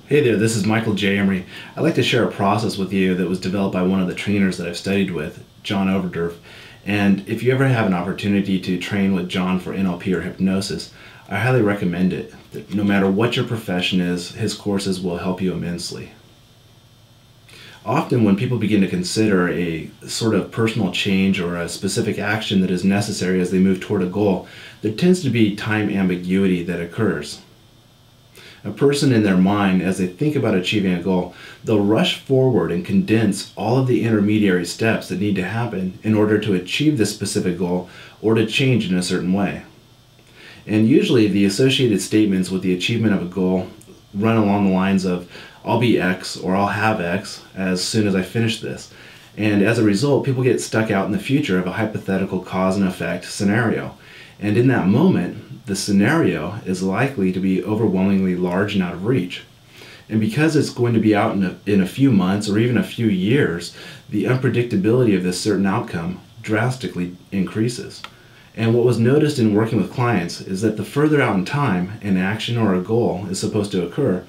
Hey there, this is Michael J. Emery. I'd like to share a process with you that was developed by one of the trainers that I've studied with, John Overdurf. And if you ever have an opportunity to train with John for NLP or hypnosis, I highly recommend it. No matter what your profession is, his courses will help you immensely. Often when people begin to consider a sort of personal change or a specific action that is necessary as they move toward a goal, there tends to be time ambiguity that occurs. A person in their mind, as they think about achieving a goal, they'll rush forward and condense all of the intermediary steps that need to happen in order to achieve this specific goal or to change in a certain way. And usually the associated statements with the achievement of a goal run along the lines of, I'll be X or I'll have X as soon as I finish this. And as a result, people get stuck out in the future of a hypothetical cause and effect scenario. And in that moment, the scenario is likely to be overwhelmingly large and out of reach. And because it's going to be out in a few months or even a few years, the unpredictability of this certain outcome drastically increases. And what was noticed in working with clients is that the further out in time an action or a goal is supposed to occur,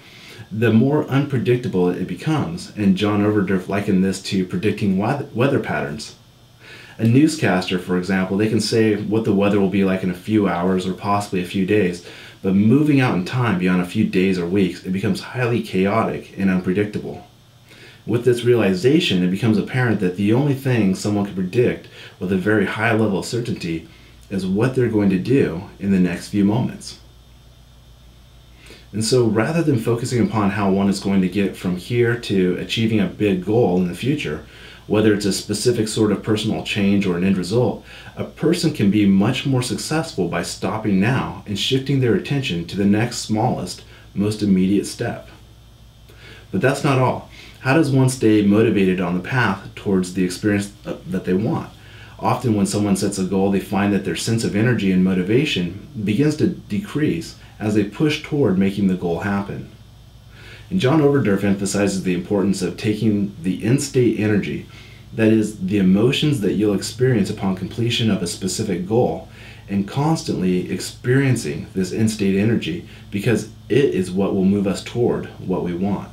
the more unpredictable it becomes. And John Overdurf likened this to predicting weather patterns. A newscaster, for example, they can say what the weather will be like in a few hours or possibly a few days, but moving out in time beyond a few days or weeks, it becomes highly chaotic and unpredictable. With this realization, it becomes apparent that the only thing someone can predict with a very high level of certainty is what they're going to do in the next few moments. And so rather than focusing upon how one is going to get from here to achieving a big goal in the future, whether it's a specific sort of personal change or an end result, a person can be much more successful by stopping now and shifting their attention to the next smallest, most immediate step. But that's not all. How does one stay motivated on the path towards the experience that they want? Often when someone sets a goal, they find that their sense of energy and motivation begins to decrease as they push toward making the goal happen. And John Overdurf emphasizes the importance of taking the InState Energy, that is, the emotions that you'll experience upon completion of a specific goal, and constantly experiencing this InState Energy because it is what will move us toward what we want.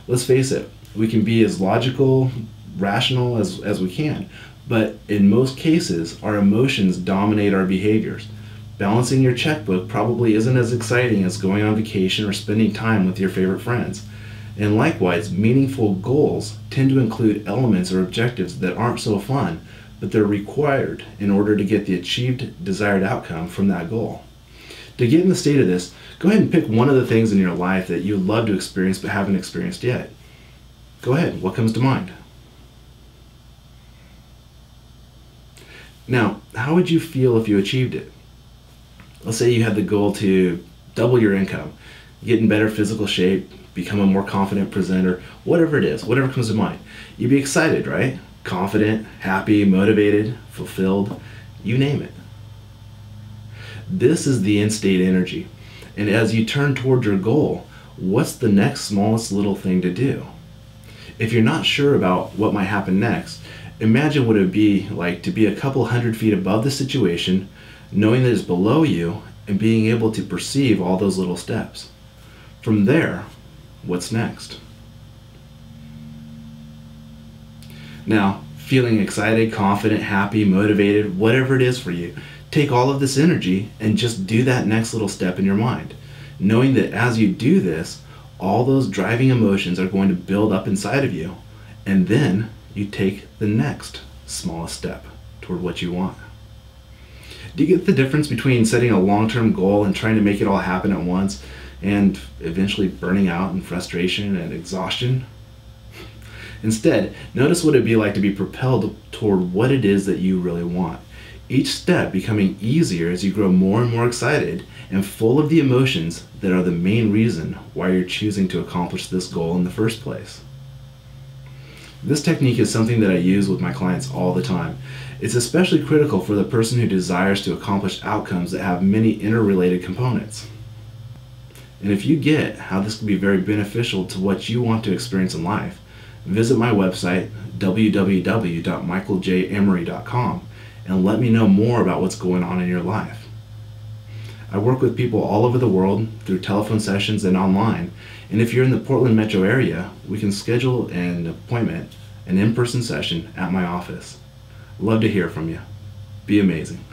Let's face it, we can be as logical, rational as we can, but in most cases, our emotions dominate our behaviors. Balancing your checkbook probably isn't as exciting as going on vacation or spending time with your favorite friends. And likewise, meaningful goals tend to include elements or objectives that aren't so fun, but they're required in order to get the achieved desired outcome from that goal. To get in the state of this, go ahead and pick one of the things in your life that you'd love to experience but haven't experienced yet. Go ahead, what comes to mind? Now, how would you feel if you achieved it? Let's say you had the goal to double your income, get in better physical shape, become a more confident presenter, whatever it is, whatever comes to mind. You'd be excited, right? Confident, happy, motivated, fulfilled, you name it. This is the InState Energy. And as you turn toward your goal, what's the next smallest little thing to do? If you're not sure about what might happen next, imagine what it would be like to be a couple hundred feet above the situation, knowing that it's below you and being able to perceive all those little steps. From there, what's next? Now, feeling excited, confident, happy, motivated, whatever it is for you, take all of this energy and just do that next little step in your mind, knowing that as you do this, all those driving emotions are going to build up inside of you, and then you take the next smallest step toward what you want. Do you get the difference between setting a long-term goal and trying to make it all happen at once and eventually burning out in frustration and exhaustion? Instead, notice what it'd be like to be propelled toward what it is that you really want. Each step becoming easier as you grow more and more excited and full of the emotions that are the main reason why you're choosing to accomplish this goal in the first place. This technique is something that I use with my clients all the time. It's especially critical for the person who desires to accomplish outcomes that have many interrelated components. And if you get how this can be very beneficial to what you want to experience in life, visit my website, www.michaeljemery.com, and let me know more about what's going on in your life. I work with people all over the world through telephone sessions and online, and if you're in the Portland metro area, we can schedule an appointment, an in-person session at my office. Love to hear from you. Be amazing.